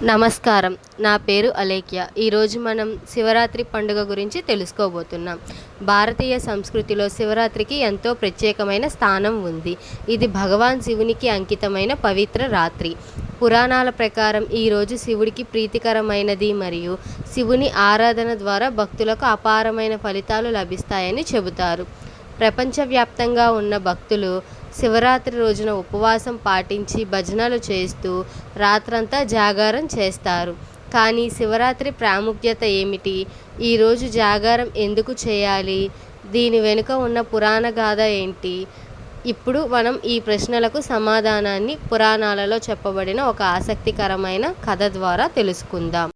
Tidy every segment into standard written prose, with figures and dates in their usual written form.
నమస్కారం. నా పేరు అలేఖ్య. ఈరోజు మనం శివరాత్రి పండుగ గురించి తెలుసుకోబోతున్నాం. భారతీయ సంస్కృతిలో శివరాత్రికి ఎంతో ప్రత్యేకమైన స్థానం ఉంది. ఇది భగవాన్ శివునికి అంకితమైన పవిత్ర రాత్రి. పురాణాల ప్రకారం ఈరోజు శివుడికి ప్రీతికరమైనది మరియు శివుని ఆరాధన ద్వారా భక్తులకు అపారమైన ఫలితాలు లభిస్తాయని చెబుతారు. ప్రపంచవ్యాప్తంగా ఉన్న భక్తులు శివరాత్రి రోజున ఉపవాసం పాటించి భజనలు చేస్తూ రాత్రంతా జాగారం చేస్తారు. కానీ శివరాత్రి ప్రాముఖ్యత ఏమిటి? ఈరోజు జాగారం ఎందుకు చేయాలి? దీని వెనుక ఉన్న పురాణ గాథ ఏంటి? ఇప్పుడు మనం ఈ ప్రశ్నలకు సమాధానాన్ని పురాణాలలో చెప్పబడిన ఒక ఆసక్తికరమైన కథ ద్వారా తెలుసుకుందాం.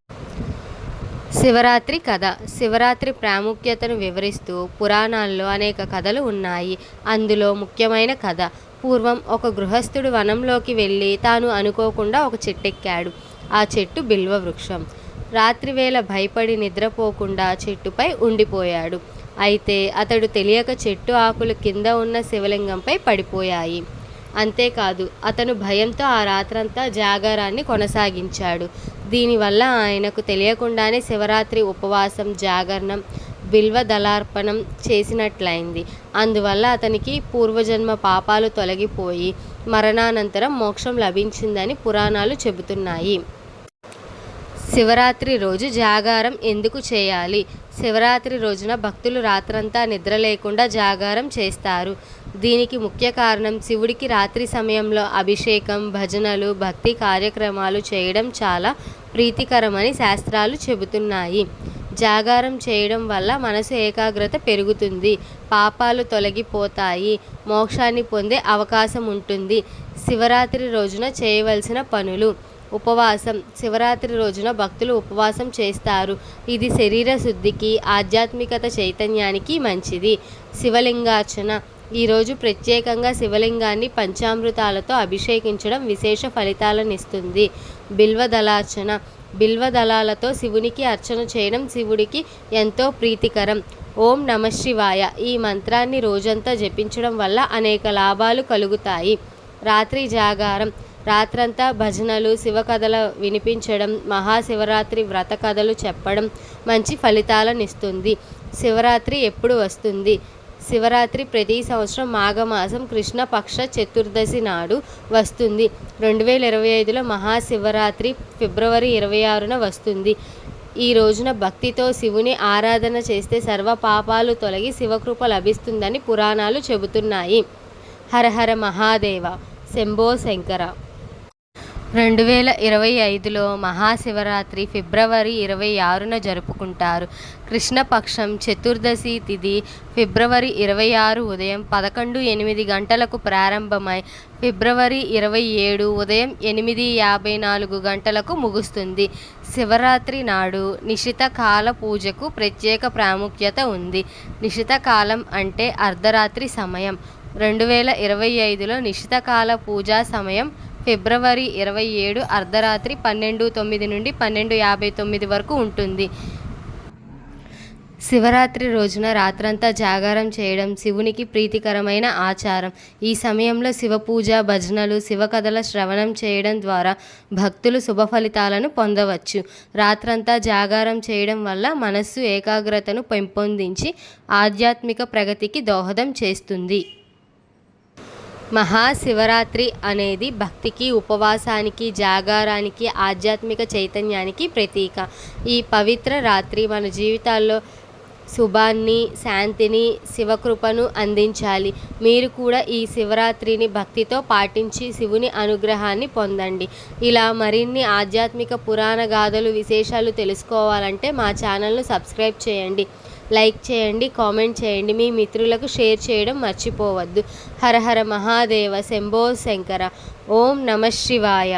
శివరాత్రి కథ. శివరాత్రి ప్రాముఖ్యతను వివరిస్తూ పురాణాల్లో అనేక కథలు ఉన్నాయి. అందులో ముఖ్యమైన కథ. పూర్వం ఒక గృహస్థుడు వనంలోకి వెళ్ళి తాను అనుకోకుండా ఒక చెట్టెక్కాడు. ఆ చెట్టు బిల్వ వృక్షం. రాత్రివేళ భయపడి నిద్రపోకుండా చెట్టుపై ఉండిపోయాడు. అయితే అతడు తెలియక చెట్టు ఆకులు కింద ఉన్న శివలింగంపై పడిపోయాయి. అంతేకాదు, అతను భయంతో ఆ రాత్రంతా జాగారాన్ని కొనసాగించాడు. దీనివల్ల ఆయనకు తెలియకుండానే శివరాత్రి ఉపవాసం, జాగరణం, బిల్వ దళార్పణం చేసినట్లయింది. అందువల్ల అతనికి పూర్వజన్మ పాపాలు తొలగిపోయి మరణానంతరం మోక్షం లభించిందని పురాణాలు చెబుతున్నాయి. శివరాత్రి రోజు జాగారం ఎందుకు చేయాలి? శివరాత్రి రోజున భక్తులు రాత్రంతా నిద్ర లేకుండా జాగారం చేస్తారు. దీనికి ముఖ్య కారణం శివుడికి రాత్రి సమయంలో అభిషేకం, భజనలు, భక్తి కార్యక్రమాలు చేయడం చాలా ప్రీతికరమని శాస్త్రాలు చెబుతున్నాయి. జాగారం చేయడం వల్ల మనసు ఏకాగ్రత పెరుగుతుంది, పాపాలు తొలగిపోతాయి, మోక్షాన్ని పొందే అవకాశం ఉంటుంది. శివరాత్రి రోజున చేయవలసిన పనులు. ఉపవాసం. శివరాత్రి రోజున భక్తులు ఉపవాసం చేస్తారు. ఇది శరీర శుద్ధికి, ఆధ్యాత్మికత చైతన్యానికి మంచిది. శివలింగార్చన. ఈరోజు ప్రత్యేకంగా శివలింగాన్ని పంచామృతాలతో అభిషేకించడం విశేష ఫలితాలనిస్తుంది. బిల్వదళార్చన. బిల్వదళాలతో శివునికి అర్చన చేయడం శివుడికి ఎంతో ప్రీతికరం. ఓం నమఃశివాయ ఈ మంత్రాన్ని రోజంతా జపించడం వల్ల అనేక లాభాలు కలుగుతాయి. రాత్రి జాగారం. రాత్రంతా భజనలు, శివకథలు వినిపించడం, మహాశివరాత్రి వ్రత కథలు చెప్పడం మంచి ఫలితాలనిస్తుంది. శివరాత్రి ఎప్పుడు వస్తుంది? శివరాత్రి ప్రతి సంవత్సరం మాఘమాసం కృష్ణపక్ష చతుర్దశి నాడు వస్తుంది. 2025లో మహాశివరాత్రి ఫిబ్రవరి 26న వస్తుంది. ఈ రోజున భక్తితో శివుని ఆరాధన చేస్తే సర్వ పాపాలు తొలగి శివకృప లభిస్తుందని పురాణాలు చెబుతున్నాయి. హర హర మహాదేవ, శంభో శంకర. 2025లో మహాశివరాత్రి ఫిబ్రవరి 26న జరుపుకుంటారు. కృష్ణపక్షం చతుర్దశి తిథి ఫిబ్రవరి 26 ఉదయం 11:08 గంటలకు ప్రారంభమై ఫిబ్రవరి 27 ఉదయం 8:54 గంటలకు ముగుస్తుంది. శివరాత్రి నాడు నిశిత కాల పూజకు ప్రత్యేక ప్రాముఖ్యత ఉంది. నిశిత కాలం అంటే అర్ధరాత్రి సమయం. 2025లో నిశిత కాల పూజా సమయం ఫిబ్రవరి 27 అర్ధరాత్రి 12:09 నుండి 12:59 వరకు ఉంటుంది. శివరాత్రి రోజున రాత్రంతా జాగారం చేయడం శివునికి ప్రీతికరమైన ఆచారం. ఈ సమయంలో శివపూజ, భజనలు, శివకథల శ్రవణం చేయడం ద్వారా భక్తులు శుభ ఫలితాలను పొందవచ్చు. రాత్రంతా జాగారం చేయడం వల్ల మనస్సు ఏకాగ్రతను పెంపొందించి ఆధ్యాత్మిక ప్రగతికి దోహదం చేస్తుంది. మహాశివరాత్రి అనేది భక్తికి, ఉపవాసానికి, జాగారానికి, ఆధ్యాత్మిక చైతన్యానికి ప్రతీక. ఈ పవిత్ర రాత్రి మన జీవితాల్లో శుభాన్ని, శాంతిని, శివకృపను అందించాలి. మీరు కూడా ఈ శివరాత్రిని భక్తితో పాటించి శివుని అనుగ్రహాన్ని పొందండి. ఇలా మరిన్ని ఆధ్యాత్మిక పురాణ గాథలు, విశేషాలు తెలుసుకోవాలంటే మా ఛానల్ను సబ్స్క్రైబ్ చేయండి, లైక్ చేయండి, కామెంట్ చేయండి, మీ మిత్రులకు షేర్ చేయడం మర్చిపోవద్దు. హర హర మహాదేవ, శంభో శంకర. ఓం నమఃశివాయ.